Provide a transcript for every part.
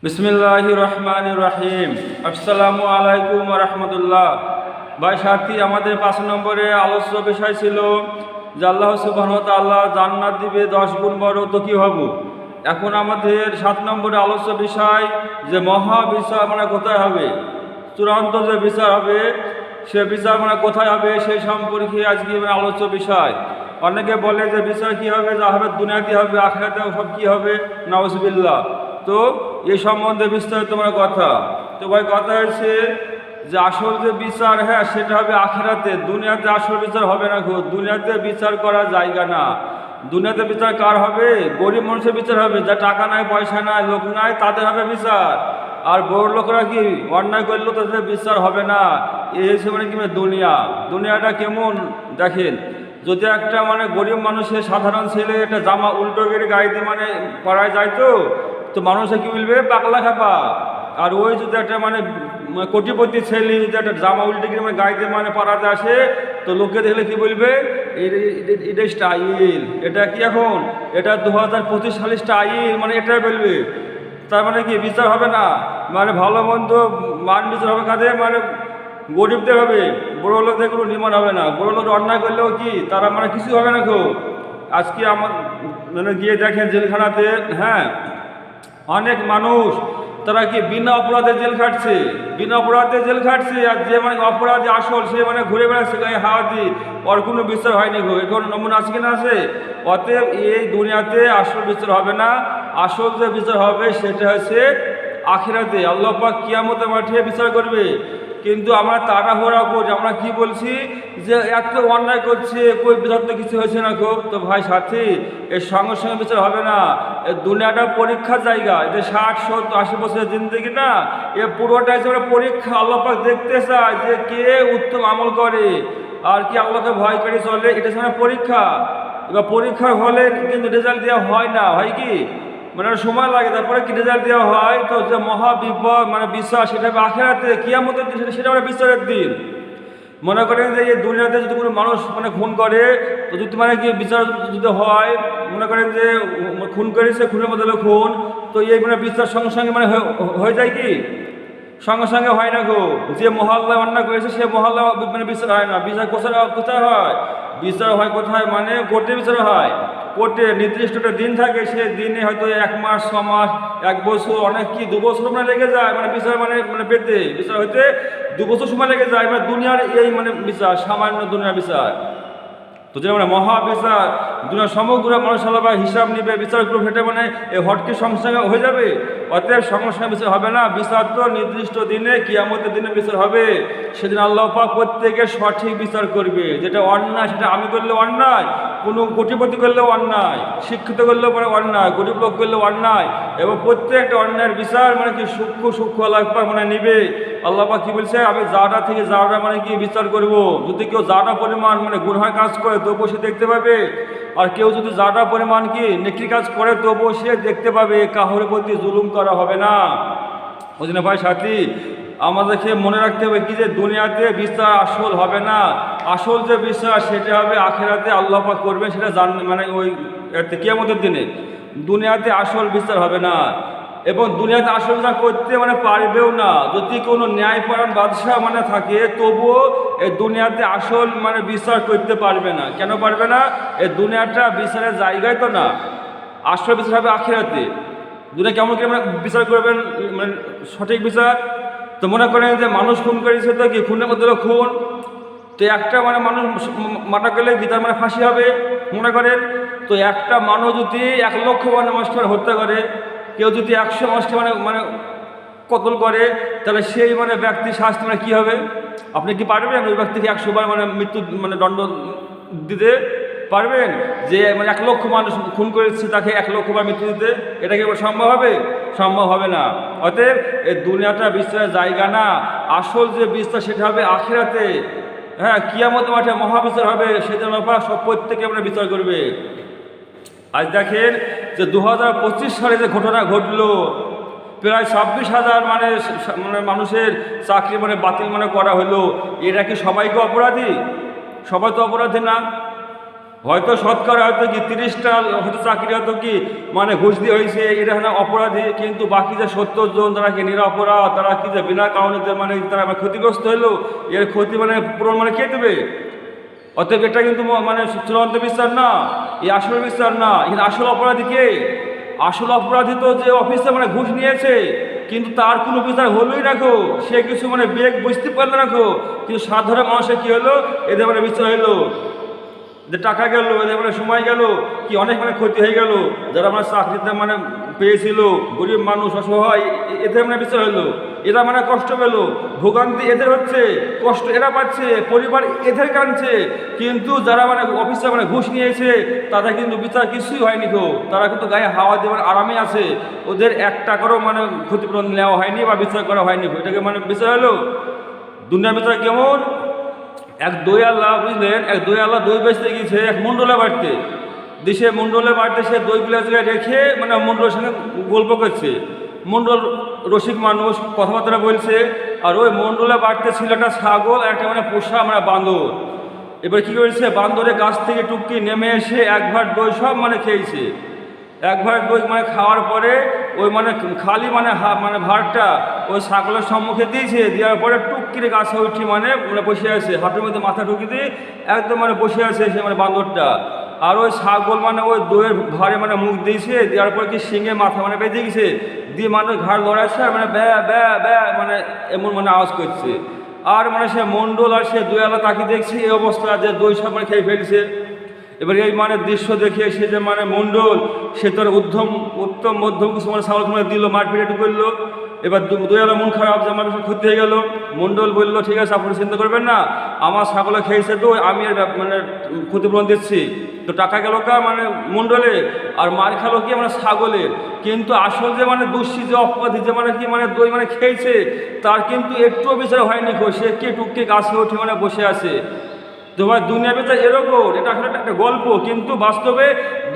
বিসমিল্লাহির রহমানির রহিম। আসসালামু আলাইকুম রহমতুল্লাহ। ভাই সাথী, আমাদের 5 নম্বরে আলোচ্য বিষয় ছিল যে আল্লাহ সুবহানাহু ওয়া তাআলা জান্নাত দিবে 10 গুণ বড়, তো কী হব। এখন আমাদের 7 নম্বরে আলোচ্য বিষয় যে মহা বিচার মানে কোথায় হবে, চূড়ান্ত যে বিচার হবে সে বিচার মানে কোথায় হবে সেই সম্পর্কে আজকে আলোচ্য বিষয়। অনেকে বলে যে বিচার কী হবে, যা হবে দুনিয়াতে হবে, আখিরাতে সব কী হবে, নাউজুবিল্লাহ। তো এই সম্বন্ধে বিস্তারিত তোমার কথা। তো ভাই কথা হচ্ছে যে আসল যে বিচার, হ্যাঁ সেটা হবে আখিরাতে। দুনিয়াতে আসল বিচার হবে না গো। দুনিয়াতে বিচার করার জায়গা না। দুনিয়াতে বিচার কার হবে? গরিব মানুষের বিচার হবে, যা টাকা নাই, পয়সা নাই, লোক নাই, তাদের হবে বিচার। আর বড় লোকরা কি অন্যায় করলেও তাদের বিচার হবে না। এই হচ্ছে মানে কি দুনিয়াটা কেমন দেখেন। যদি একটা মানে গরিব মানুষের সাধারণ ছেলে একটা জামা উল্টো করে গাড়িতে মানে পড়ায় যায়, তো মানুষে কি বলবে, পাগলা খাপা। আর ওই যদি একটা মানে কোটিপতি ছেলে যদি একটা জামা উল্টে গিয়ে মানে গাড়িতে মানে পড়াতে আসে, তো লোকে দেখলে কি বলবে, এটা স্টাইল, এটা কি এখন এটা 2025 সালের স্টাইল, মানে এটাই বলবে। তার মানে কি বিচার হবে না, মানে ভালো মন্দ মান বিচার হবে কাদের, মানে গরিবদের হবে। বড় লোকদের কোনো নির্মাণ হবে না। বড় লোক অন্যায় করলেও কি তারা মানে কিছু হবে না কেউ। আজকে আমার মানে গিয়ে দেখেন জেলখানাতে, হ্যাঁ অনেক মানুষ তারা কি বিনা অপরাধে জেল খাটছে, বিনা অপরাধে জেল খাটছে। আর যে মানে অপরাধী আসল সে মানে ঘুরে বেড়াচ্ছে গায়ে হাওয়া দিয়ে, ওর কোনো বিচার হয়নি গো। এর কোনো নমুনা আছে কিনা? আছে। অতএব এই দুনিয়াতে আসল বিচার হবে না। আসল যে বিচার হবে সেটা হচ্ছে আখিরাতে। আল্লাহ পাক কিয়ামতের মাঠে বিচার করবে। কিন্তু আমরা তাড়াহুড়া করি, আমরা কি বলছি যে এত অন্যায় করছে, কই বিচার তো কিছু হয়েছে না গো। তো ভাই সাথী, এর সঙ্গে সঙ্গে বিচার হবে না। এই দুনিয়াটা পরীক্ষার জায়গা। এতে 60, 70, 80 বছরের জিন্দগি না, এ পুরোটা হিসেবে পরীক্ষা। আল্লাহ পাক দেখতে চায় যে কে উত্তম আমল করে আর কি আল্লাহকে ভয় করে চলে, এটা হচ্ছে পরীক্ষা। এবার পরীক্ষার হলে কিন্তু রেজাল্ট দেওয়া হয় না, হয় কি মানে সময় লাগে, তারপরে কি রেজাল্ট দেওয়া হয়। তো যে মহাবিপদ মানে বিশ্বাস, সেটা আখিরাতে কিয়ামতের দিন, সেটা মানে বিচারের দিন। মনে করেন যে এই দুনিয়াতে যদি কোনো মানুষ মানে খুন করে, তো যদি মানে কি বিচার যদি হয়, মনে করেন যে খুন করেছে, খুনের বদলে খুন, তো এই মানে বিচার সঙ্গে সঙ্গে মানে হয়ে যায় কি, সঙ্গে সঙ্গে হয় না গো। যে মহল্লায় অন্যায় করেছে সে মহল্লা মানে বিচার হয় না। বিচার কোথায় হয়? বিচার হয় কোথায়, মানে কোর্টে বিচার হয়। কোর্টে নির্দিষ্ট একটা দিন থাকে, সে দিনে হয়তো 1 মাস, 6 মাস, 1 বছর, অনেক কি 2 বছর মানে লেগে যায়, মানে বিচার মানে পেতে বিচার হইতে 2 বছর সময় লেগে যায়। মানে দুনিয়ার এই মানে বিচার, সামান্য দুনিয়ার বিচার। তো যেটা মানে মহাবিচার, দুনিয়ার সমগ্র মানুষ আলাদা হিসাব নিবে, বিচারগুলো ফেটে মানে এই হটকে সঙ্গে হয়ে যাবে। অতএব সঙ্গে সঙ্গে বিচার হবে না। বিচার তো নির্দিষ্ট দিনে, কিয়ামতের দিনে বিচার হবে। সেদিন আল্লাহ পাক প্রত্যেকের সঠিক বিচার করবে। যেটা অন্যায় সেটা আমি করলে অন্যায়, কোনো কোটিপতি করলেও অন্যায়, শিক্ষিত করলেও মানে অন্যায়, গরিব লোক করলেও অন্যায়, এবং প্রত্যেকটা অন্যায়ের বিচার মানে কি সূক্ষ্ম আল্লাহ পাক মানে নিবে। আল্লাহ পাক কি বলছে, আমি যারা থেকে যারা মানে কি বিচার করব। যদি কেউ যারা পরিমাণ মানে গুনাহ কাজ করে তবুও সে দেখতে পাবে, আর কেউ যদি যারা পরিমাণ কি নেকির কাজ করে তবুও সে দেখতে পাবে। কাহরের প্রতি জুলুম করা হবে না। ওই জন্য ভাই সাথী, আমাদেরকে মনে রাখতে হবে কি যে দুনিয়াতে বিচার আসল হবে না। আসল যে বিচার সেটা হবে আখিরাতে। আল্লাহ পাক করবে সেটা মানে ওই কিয়ামতের দিনে। দুনিয়াতে আসল বিচার হবে না, এবং দুনিয়াতে আসল বিচার করতে মানে পারবেও না। যদি কোনো ন্যায়পরায়ণ বাদশাহ মানে থাকে, তবুও এই দুনিয়াতে আসল মানে বিচার করতে পারবে না। কেন পারবে না? এই দুনিয়াটা বিচারের জায়গায় তো না। আসল বিচার হবে আখিরাতে। দুনিয়া কেমন করে মানে বিচার করবেন, মানে সঠিক বিচার। তো মনে করেন যে মানুষ খুন করেছে, তো কি খুনের মধ্যে খুন, তো একটা মানে মানুষ মারা গেলে কি তার মানে ফাঁসি হবে, মনে করেন। তো একটা মানুষ যদি 1 লক্ষ মানুষকে হত্যা করে, কেউ যদি 100 মানুষকে মানে মানে কতল করে, তাহলে সেই মানে ব্যক্তির শাস্তি মানে কী হবে? আপনি কি পারবেন ওই ব্যক্তিকে 100 বার মানে মৃত্যু মানে দণ্ড দিতে পারবেন? যে মানে 1 লক্ষ মানুষ খুন করেছে তাকে 1 লক্ষ বার মৃত্যু দিতে, এটা কি সম্ভব হবে? সম্ভব হবে না। অতএব এই দুনিয়াটা বিচারের জায়গা না। আসল যে বিচার সেটা হবে আখিরাতে। হ্যাঁ, কিয়ামত মাঠে মহাবিচার হবে, সেজন্য সব প্রত্যেকে আমরা বিচার করবে। আজ দেখেন যে 2025 সালে যে ঘটনা ঘটলো, প্রায় 26,000 মানে মানুষের চাকরি মানে বাতিল মানে করা হলো। এরা কি সবাইকে অপরাধী? সবাই তো অপরাধী না। হয়তো শতকরা হয়তো কি 30টা হয়তো চাকরি হয়তো কি মানে ঘুষ দিয়ে হয়েছে, এটা হলো অপরাধী, কিন্তু বাকি যে 70 জন তারা কি নিরপরাধ, তারা কি যে বিনা কারণে মানে তারা ক্ষতিগ্রস্ত হলো, এর ক্ষতি মানে পূরণ মানে কে দেবে? অতএব এটা কিন্তু মানে চূড়ান্ত বিচার না, এই আসল বিচার না। কিন্তু আসল অপরাধী কে? আসল অপরাধী তো যে অফিসে মানে ঘুষ নিয়েছে, কিন্তু তার কোনো বিচার হলোই রাখো, সে কিছু মানে বেগ বুঝতে পারলো রাখো, কিন্তু সাধারণ মানুষের কি হলো, এদের মানে বিচার হলো, যে টাকা গেল, এদের মানে সময় গেল, কি অনেক মানে ক্ষতি হয়ে গেল, যারা মানে চাকরিতে মানে পেয়েছিল, গরিব মানুষ অসহায়, এদের মানে বিচার হলো, এরা মানে কষ্ট পেল, ভোগান্তি এদের হচ্ছে, কষ্ট এরা পাচ্ছে, পরিবার এদের কাঁদছে, কিন্তু যারা মানে অফিসে মানে ঘুষ নিয়েছে তাদের কিন্তু বিচার কিছুই হয়নি গো, তারা কিন্তু গায়ে হাওয়া দেওয়ার আরামে আছে, ওদের 1 টাকারও মানে ক্ষতিপূরণ নেওয়া হয়নি বা বিচার করা হয়নি, এটাকে মানে বিচার হলো। দুনিয়ার বিচার কেমন? এক দইয়াল্লাহ, বুঝলেন, এক দইয়াল্লাহ দই বেচতে গিয়েছে এক মণ্ডলে বাড়তে, দেশে মণ্ডলে বাড়তে, সে দইগুলো জায়গায় রেখে মানে মণ্ডলের সঙ্গে গল্প করছে, মণ্ডল রসিক মানুষ, কথাবার্তা বলছে, আর ওই মণ্ডলে বাড়তে ছিল একটা ছাগল আর একটা মানে পোষা মানে বান্দর। এবার কী করেছে, বান্দরের গাছ থেকে টুকি নেমে এসে 1 ভাঁড় দই সব মানে খেয়েছে। 1 ভাঁড় দই মানে খাওয়ার পরে ওই মানে খালি মানে মানে ভাঁড়টা ওই ছাগলের সম্মুখে দিয়েছে, দেওয়ার পরে টুকিরে গাছে উঠি মানে বসে আছে, হাতের মধ্যে মাথা ঢুকিয়ে দিয়ে একদম মানে বসে আছে সে মানে বান্দরটা। আর ওই ছাগল মানে ওই দইয়ের ভারে মানে মুখ দিয়েছে, দেওয়ার পরে কি শিঙে মাথা মানে বেঁধে গেছে, দিয়ে মানে ঘাড় লড়াচ্ছে আর মানে ব্যা ব্যা ব্যা মানে এমন মানে আওয়াজ করছে। আর মানে সে মণ্ডল আর সে দইয়ালা তাকে দেখছে এই অবস্থা, যে দই সব মানে খেয়ে ফেলছে। এবার এই মানে দৃশ্য দেখে সে যে মানে মণ্ডল, সে তার উত্তম মধ্যম কিছু মানে ছাগল মানে দিল, মারপিট একটু করলো। এবার দইয়ালা মন খারাপ, যে আমার ক্ষতি হয়ে গেল। মণ্ডল বললো, ঠিক আছে আপনি চিন্তা করবেন না, আমার ছাগলে খেয়েছে তো আমি এর মানে ক্ষতিপূরণ দিচ্ছি। তো টাকা গেল কা মানে মণ্ডলে, আর মার খালো কি মানে ছাগলের। কিন্তু আসল যে মানে দোষী যে অপরাধী যে মানে কি মানে দই মানে খেয়েছে, তার কিন্তু একটুও বিচার হয়নি, সে কে টুককে গাছে উঠে মানে বসে আছে। তোমার দুনিয়া বিচার এরকম, এটা আসলে একটা গল্প, কিন্তু বাস্তবে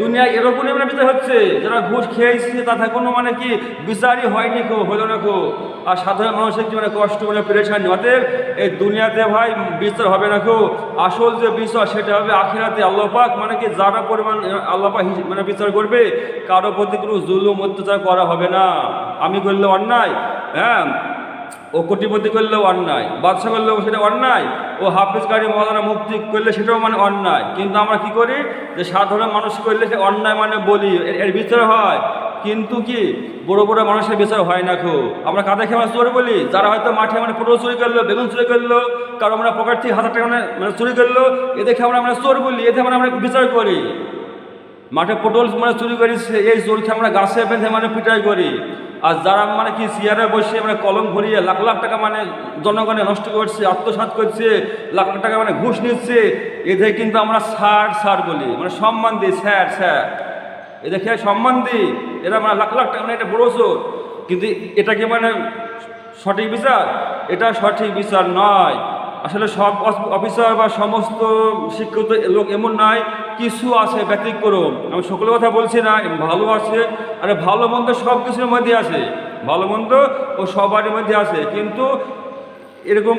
দুনিয়ায় এরকমই মানে বিচার হচ্ছে, যারা ঘুষ খেয়েছে তাদের কোনো মানে কি বিচারই হয়নি, হলো না। আর সাধারণ মানুষের কি মানে কষ্ট মানে পেরেশানি। অতএব এই দুনিয়াতে ভাই বিচার হবে না, আসল যে বিচার সেটা হবে আখিরাতে। আল্লাহ পাক মানে কি যারা পরিমাণ আল্লাহ পাক মানে বিচার করবে, কারো প্রতি কোনো জুলুম অত্যাচার করা হবে না। আমি করলে অন্যায়, হ্যাঁ, ও কোটিপতি করলেও অন্যায়, বাদশা করলেও সেটা অন্যায়, ও হাফিজ কারি মৌলানা মুফতি করলে সেটাও মানে অন্যায়। কিন্তু আমরা কি করি, যে সাধারণ মানুষ করলে সে অন্যায় মানে বলি, এর বিচার হয়, কিন্তু কি বড় বড় মানুষের বিচার হয় না। আমরা কাঁধে খেয়ে আমরা চোর বলি, যারা হয়তো মাঠে মানে পটল চুরি করলো, বেগুন চুরি করলো, কারো আমরা পকেট থেকে 1000 টাকা মানে চুরি করলো, এ দেখে আমরা চোর বলি, এতে আমরা বিচার করি। মাঠে পটল মানে চুরি করি, এই চোরকে আমরা গাছে বেঁধে মানে পিটাই করি। আর যারা মানে কি চেয়ারে বসে মানে কলম ঘুরিয়ে লাখ লাখ টাকা মানে জনগণে নষ্ট করছে, আত্মসাৎ করছে, লাখ লাখ টাকা মানে ঘুষ নিচ্ছে, এদের কিন্তু আমরা স্যার বলি, মানে সম্মান দিই, স্যার এদেরকে সম্মান দিই, এরা মানে লাখ লাখ টাকা মানে এটা বড় চোর। কিন্তু এটাকে মানে সঠিক বিচার? এটা সঠিক বিচার নয়। আসলে সব অফিসার বা সমস্ত শিক্ষিত লোক এমন নয়, কিছু আছে ব্যতিক্রম। আমি সকলের কথা বলছি না, ভালো আছে, আরে ভালো মন্দ সব কিছুর মধ্যে আছে, ভালো মন্দ ও সবারই মধ্যে আছে, কিন্তু এরকম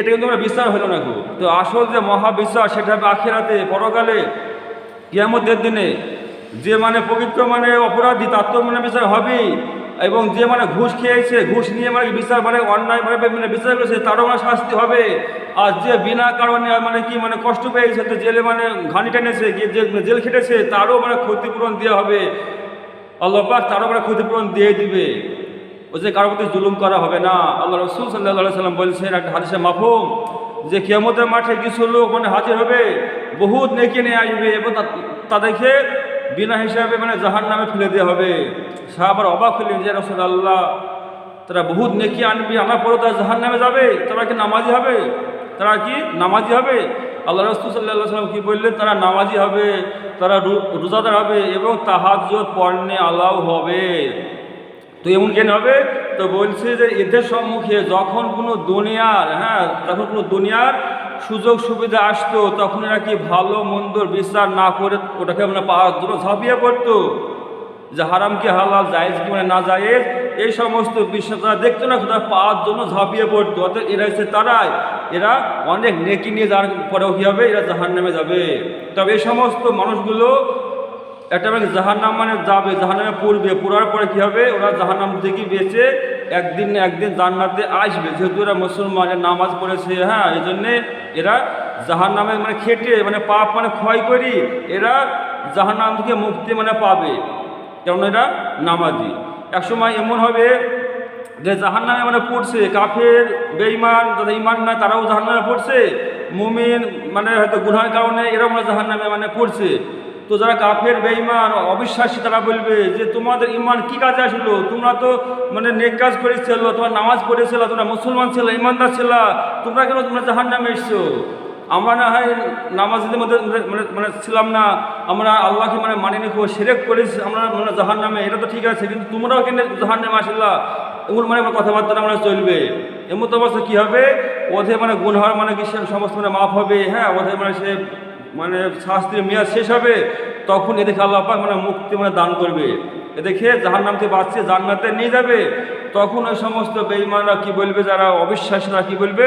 এটা কিন্তু আমরা বিচার হলো না। তো আসল যে মহাবিচার সেটা হবে আখিরাতে, পরকালে, কিয়ামতের দিনে। যে মানে পবিত্র মানে অপরাধী তার তো মানে বিচার হবেই, এবং যে মানে ঘুষ খেয়েছে, ঘুষ নিয়ে মানে বিচার মানে অন্যায় মানে বিচার করেছে, তারও মানে শাস্তি হবে। আর যে বিনা কারণে মানে কি মানে কষ্ট পেয়েছে, তো জেলে মানে ঘানি টেনেছে, জেল খেটেছে, তারও মানে ক্ষতিপূরণ দেওয়া হবে। আল্লাহ পাক তারও মানে ক্ষতিপূরণ দিয়ে দিবে। ও যে কারোর প্রতি জুলুম করা হবে না। আল্লাহ রাসূল সাল্লাল্লাহু আলাইহি সাল্লাম বলছেন একটা হাদিসে মাফহুম, যে কিয়ামতের মাঠে কিছু লোক মানে হাজির হবে, বহুত নেকি নিয়ে আসবে, এবং তাদেরকে বিনা হিসাবে মানে জাহান্নামে ফেলে দেওয়া হবে। সাহাবারা অবাক হলেন, যে রাসূলুল্লাহ, তারা বহুত নেকি আনবি, আনার পরও তারা জাহান্নামে যাবে, তারা কি নামাজি হবে? তারা কি নামাজি হবে? আল্লাহ রাসূল সাল্লাল্লাহু আলাইহি সাল্লাম কি বললেন? তারা নামাজি হবে, তারা রোজাদার হবে, এবং তাহাজ্জুদ পড়নে আলাও হবে। তো এমন কেন হবে? তো বলছে যে এদের সম্মুখে যখন কোনো দুনিয়ার, যখন কোনো দুনিয়ার সুযোগ সুবিধা আসতো, তখন এরা কি ভালো মন্দর বিচার না করে ওটাকে মানে পাওয়ার জন্য ঝাঁপিয়ে পড়তো, যে হারাম কি হালাল, জায়েজ কি মানে না জায়েজ, এই সমস্ত বিষয় তারা দেখতো না, তারা পাওয়ার জন্য ঝাঁপিয়ে পড়তো। অর্থাৎ এরা হচ্ছে তারাই, এরা অনেক নেকি নিয়ে যাওয়ার পরেও কী হবে, এরা জাহান্নামে যাবে। তবে এই সমস্ত মানুষগুলো একটা জাহান্নাম মানে যাবে, জাহান্নামে পড়বে, পড়ার পরে কী হবে, ওরা জাহান্নাম থেকে বেঁচে একদিন না একদিন জান্নাতে আসবে। যেহেতু এরা মুসলমানের নামাজ পড়েছে, হ্যাঁ, এই জন্যে এরা জাহান্নামে মানে খেটে মানে পাপ মানে ক্ষয় করি এরা জাহান্নাম থেকে মুক্তি মানে পাবে, কারণ এরা নামাজি। একসময় এমন হবে যে জাহান্নামে মানে পড়ছে কাফের বেঈমান, যারা ঈমান নাই তারাও জাহান্নামে পড়ছে, মুমিন মানে হয়তো গুনাহের কারণে এরাও মানে জাহান্নামে মানে পড়ছে। তো যারা কাফের বেঈমান অবিশ্বাসী তারা বলবে যে তোমাদের ঈমান কি কাজে আসলো, তোমরা তো মানে নেক কাজ করেছিল, তোমার নামাজ পড়েছিল, তোমরা মুসলমান ছিল, ঈমানদার ছিল, তোমরা কেন তোমরা জাহান্নামে এসছো? আমরা না হয় নামাজের মধ্যে মানে মানে ছিলাম না, আমরা আল্লাহকে মানে মানিনি, শিরক করেছি, আমরা মানে জাহান্নামে, এটা তো ঠিক আছে, কিন্তু তোমরাও কিন্তু জাহান্নামে আসলা, এমন মানে কথাবার্তা আমরা চলবে। এমন তো অবস্থা কী হবে, ওদের মানে গুনহার মানে কি সমস্ত মানে মাফ হবে, হ্যাঁ, ওদের মানে সে মানে শাস্তির মেয়াদ শেষ হবে, তখন এদেরকে আল্লাহ পাক মানে মুক্তি মানে দান করবে, এদেরকে জাহান্নাম থেকে বাঁচিয়ে জান্নাতে নিয়ে যাবে। তখন ওই সমস্ত বেঈমানরা কি বলবে, যারা অবিশ্বাসীরা কি বলবে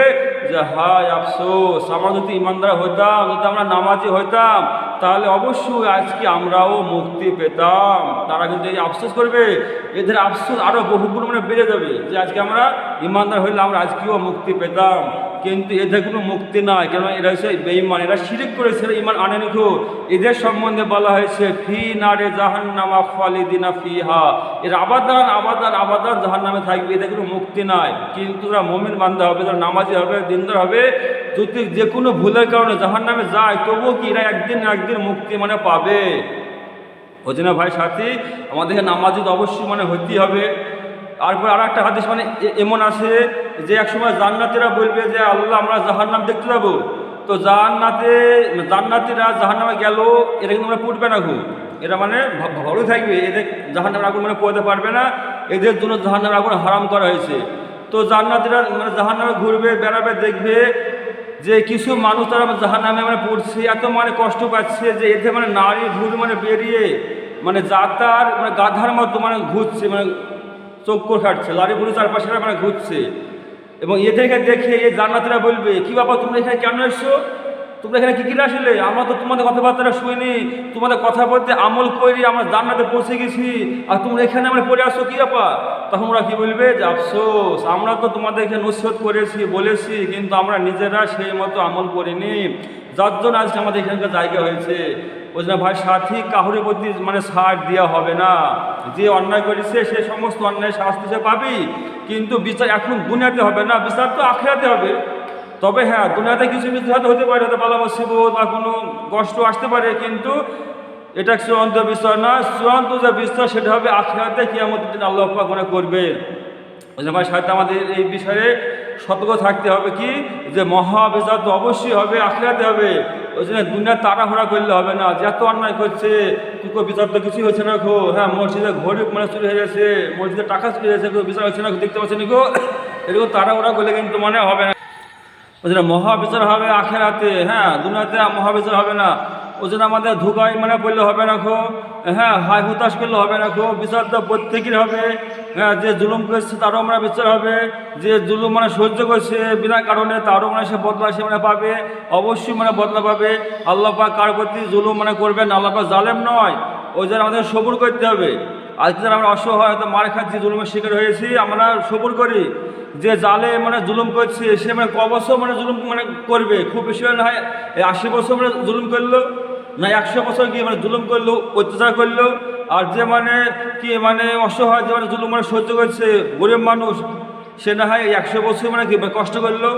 যে হায় আফসোস, আমরা যদি ইমানদার হইতাম, যদি আমরা নামাজি হইতাম, তাহলে অবশ্যই আজকে আমরাও মুক্তি পেতাম। তারা কিন্তু এই আফসোস করবে, এদের আফসোস আরও বহুগুণ মানে বেড়ে যাবে যে আজকে আমরা ইমানদার হইলে আমরা আজকেও মুক্তি পেতাম। কিন্তু এদের কোনো মুক্তি নাই, কেন এরা হচ্ছে বেঈমান, এরা শিরক করেছে, এরা ঈমান আনেনি। এদের সম্বন্ধে বলা হয়েছে ফি নারে জাহান্নামা খালিদিনা ফিহা, এরা আবাদান আবাদান আবাদান জাহান্নামে থাকবে, এদের কোনো মুক্তি নাই। কিন্তু এরা মুমিন বান্দা হবে, তারা নামাজি হবে, দিনদার হবে, যদি যে কোনো ভুলের কারণে জাহান্নামে যায় তবুও কি এরা একদিন না একদিন মুক্তি মানে পাবে। ওই জন্য ভাই সাথী, আমাদেরকে নামাজি তো অবশ্যই মানে হইতেই হবে। তারপর আর একটা হাদিস মানে এমন আছে যে একসময় জান্নাতীরা বলবে যে আল্লাহ আমরা জাহান্নাম দেখতে যাবো, তো জান্নাতীরা জাহান্নামে গেল, এরা কিন্তু মানে পড়বে না, এরা মানে ভালো থাকবে, এদের জাহান্নামের আগুন মানে পড়তে পারবে না, এদের জন্য জাহান্নামের আগুন হারাম করা হয়েছে। তো জান্নাতীরা মানে জাহান্নামে ঘুরবে বেড়াবে, দেখবে যে কিছু মানুষ তারা জাহান্নামে মানে পড়ছে, এত মানে কষ্ট পাচ্ছে যে এতে মানে নারী ভুল মানে বেরিয়ে মানে যাতার মানে গাধার মতো মানে ঘুরছে, মানে চক্কর খাটছে, লারি ভুল চারপাশে মানে ঘুরছে। এবং এদেরকে দেখে এই জান্নাতীরা বলবে কি বাবা তোমরা এখানে কেন এসছো, তোমরা এখানে কী কিনে আসলে, আমরা তো তোমাদের কথাবার্তা শুনি, তোমাদের কথা বলতে আমল করি, আমরা জান্নাতে পৌঁছে গেছি, আর তোমরা এখানে আমরা পড়ে আসছো কী ব্যাপার? তখন ওরা কী বলবে যে আফসোস, আমরা তো তোমাদেরকে নসিহত করেছি বলেছি, কিন্তু আমরা নিজেরা সেই মতো আমল করিনি, যার জন্য আজকে আমাদের এখানকার জায়গা হয়েছে। ওই জন্য ভাই সাথী, কাহুরের প্রতি মানে ছাড় দেওয়া হবে না, যে অন্যায় করেছে সে সমস্ত অন্যায় শাস্তি সে পাবি, কিন্তু বিচার এখন দুনিয়াতে হবে না, বিচার তো আখিরাতে হবে। তবে হ্যাঁ, দুনিয়াতে কিছু কিছু হয়তো হতে পারে, হয়তো বালা মুসিবত বা কোনো কষ্ট আসতে পারে, কিন্তু এটা চূড়ান্ত বিষয় না। চূড়ান্ত যে বিষয় সেটা হবে আখিরাতে, কিয়ামতের দিন আল্লাহ পাক মনে করবে। ওই জন্য ভাই সাথে আমাদের এই বিষয়ে সতর্ক থাকতে হবে কি, যে মহাবিচার তো অবশ্যই হবে, আখিরাতে হবে। ওই জন্য দুনিয়া তাড়াহুড়া করলে হবে না, যে এত অন্যায় করছে তুই বিচার তো কিছুই হচ্ছে না গো, হ্যাঁ, মসজিদে ঘড়ি মানে চুরি হয়ে গেছে, মসজিদে টাকা চুরি হয়েছে, বিচার হচ্ছে না, দেখতে পাচ্ছেন গো, এরকম তাড়াহুড়া করলে কিন্তু মানে হবে না। ওই জন্য মহাবিচার হবে আখেরাতে, হ্যাঁ, দুনিয়াতে মহাবিচার হবে না। ওই জন্য আমাদের ধোকায় মানে পড়লে হবে না খো, হ্যাঁ, হাই হুতাশ করলে হবে না খো, বিচার তো প্রত্যেকের হবে। হ্যাঁ, যে জুলুম করছে তারও আমরা বিচার হবে, যে জুলুম মানে সহ্য করছে বিনা কারণে তারও মানে সে বদলা সে মানে পাবে, অবশ্যই মানে বদলা পাবে। আল্লাহ পাক কার প্রতি জুলুম মানে করবেন, আল্লাহ পাক জালেম নয়। ওই জন্য আমাদের সবুর করতে হবে। আজকে যারা আমরা অসহায় হয়তো মার খাচ্ছি, জুলুমের শিকার হয়েছি, আমরা সবুর করি। যে জালে মানে জুলুম করছে সে মানে ক বছর মানে জুলুম মানে করবে, খুব বেশি না হয় 80 বছর মানে জুলুম করলো, না 100 বছর গিয়ে মানে জুলুম করলো, অত্যাচার করলো। আর যে মানে কি মানে অসহায় যে মানে জুলুম মানে সহ্য করছে গরিব মানুষ, সে না হয় 100 বছর মানে কি কষ্ট করলো,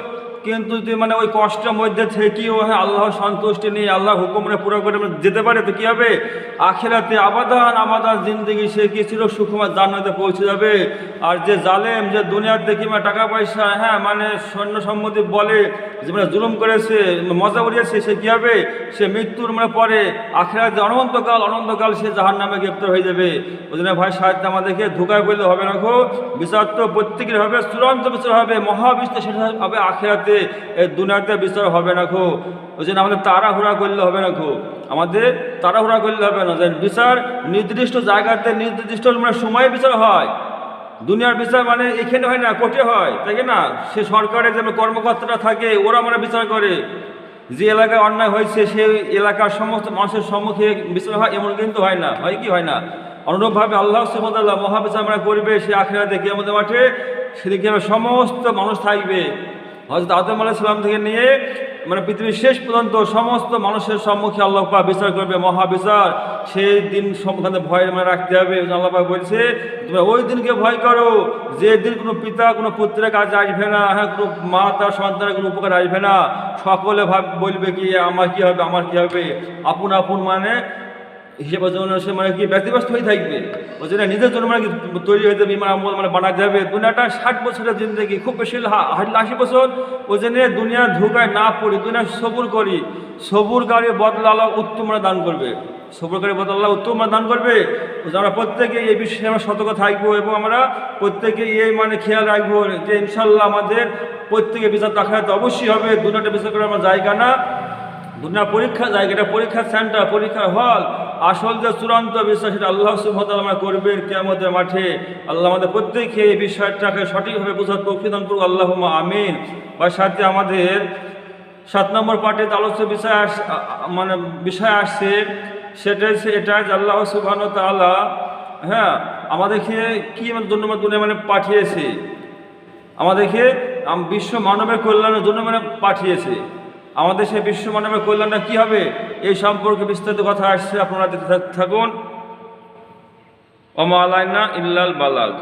কিন্তু যদি মানে ওই কষ্টের মধ্যে থেকেও হ্যাঁ আল্লাহর সন্তুষ্টি নিয়ে আল্লাহর হুকুম মানে পুরো করে যেতে পারে, তো কী হবে, আখিরাতে আবাদান আবাদান জিন্দগি সে কি ছিল সুখময় জান্নাতে পৌঁছে যাবে। আর যে জালেম, যে দুনিয়াতে কি মানে টাকা পয়সা, হ্যাঁ, মানে সৈন্য সম্মতি বলে যে মানে জুলুম করেছে, মজা উড়িয়েছে, সে কী হবে, সে মৃত্যুর মানে পরে আখিরাতে অনন্তকাল সে জাহান্নামে গ্রেপ্তার হয়ে যাবে। ওই জন্য ভাই সাহিত্য আমাদেরকে ধোকায় বললে হবে না গো, বিচার তো প্রত্যেকের হবে, চূড়ান্ত বিচার হবে, মহাবিশ্ব সেটা হবে আখিরাতে, এই দুনিয়াতে বিচার হবে না গো। ওই জন্য আমাদের তাড়াহুড়া করলে হবে না গো, আমাদের তাড়াহুড়া করলে হবে না, যে বিচার নির্দিষ্ট জায়গাতে নির্দিষ্ট মানে সময়ে বিচার হয়। দুনিয়ার বিচার মানে এখানে হয় না, কোর্টে হয়, তাই না? সে সরকারের যে কর্মকর্তারা থাকে ওরা মানে বিচার করে, যে এলাকায় অন্যায় হয়েছে সেই এলাকার সমস্ত মানুষের সম্মুখে বিচার হয় এমন কিন্তু হয় না, হয় কি হয় না? অনুরূপভাবে আল্লাহ সুবহানাহু ওয়া তাআলা মহাবিচার মানে করবে সে আখিরাতে কিয়ামতের মাঠে, সেদিকে সমস্ত মানুষ থাকবে। হযরত আদম আলাইহিস সালাম থেকে নিয়ে মানে পৃথিবীর শেষ পর্যন্ত সমস্ত মানুষের সম্মুখে আল্লাহ পাক বিচার করবে, মহাবিচার। সেই দিন সম্বন্ধে ভয় মানে রাখতে হবে। আল্লাহ পাক বলছে তোমরা ওই দিনকে ভয় করো যে দিন কোনো পিতা কোনো পুত্রের কাছে আসবে না, হ্যাঁ, কোনো মা তার সন্তানের কোনো উপকার আসবে না। সকলে বলবে কি আমার কি হবে, আমার কি হবে, আপন আপন মানে হিসেবের জন্য সে মানে কি ব্যতিব্যস্ত হয়ে থাকবে। ওই জন্য নিজের জন্য মানে কি তৈরি হয়ে যাবে, ইমান আমল মানে বানাতে হবে। দুনিয়াটা 60 বছরের জিন্দগি, খুব বেশি 80 বছর। ওই জন্য দুনিয়ার ধোকায় না পড়ি, দুনিয়া সবুর করি। সবুরকারী বদলা আল্লাহ উত্তম মানে দান করবে, সবুরকারী বদলা আল্লাহ উত্তম মানে দান করবে। আমরা প্রত্যেকে এই বিষয়ে আমরা সতর্ক থাকবো এবং আমরা প্রত্যেকে এই মানে খেয়াল রাখবো যে ইনশাল্লাহ আমাদের প্রত্যেকে বিচার আখিরাতে অবশ্যই হবে। দুনিয়াটা বিচার করে আমার জায়গা না, দুনিয়া পরীক্ষা জায়গা, এটা পরীক্ষার সেন্টার, পরীক্ষার হল। আসল যে চূড়ান্ত বিশ্বাস সেটা আল্লাহ সুবহানাহু ওয়া তাআলা করবেন কিয়ামতের মাঠে। আল্লাহ আমাদের প্রত্যেককে এই বিষয়টাকে সঠিকভাবে বোঝার তৌফিক দান করুন, আল্লাহুম্মা আমিন। বা সাথে আমাদের 7 নম্বর পার্টিতে আলোচ্য বিষয় আসছে, সেটা হচ্ছে এটা যে আল্লাহ সুবহানাহু ওয়া তাআলা, হ্যাঁ, আমাদেরকে কি জন্য দুনিয়া মানে পাঠিয়েছে, আমাদেরকে বিশ্ব মানবের কল্যাণের জন্য মানে পাঠিয়েছে। আমাদের সেই বিশ্ব মানবের কল্যাণটা কী হবে এই সম্পর্কে বিস্তারিত কথা আসছে, আপনারা দেখতে থাকুন। ওয়া মা আলাইনা ইল্লাল বালাগ।